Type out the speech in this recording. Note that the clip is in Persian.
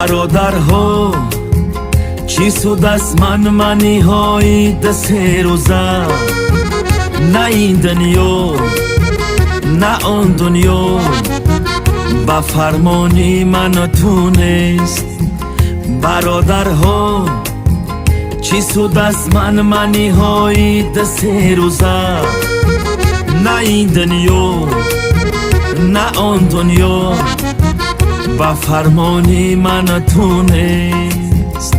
برادرها چی سود از منی های دسه روزه نه این دنیا نه آن دنیا با فرمانی من تونست برادرها چی سود از منی های دسه روزه نه این دنیا نه آن دنیا با فرمانی من تونست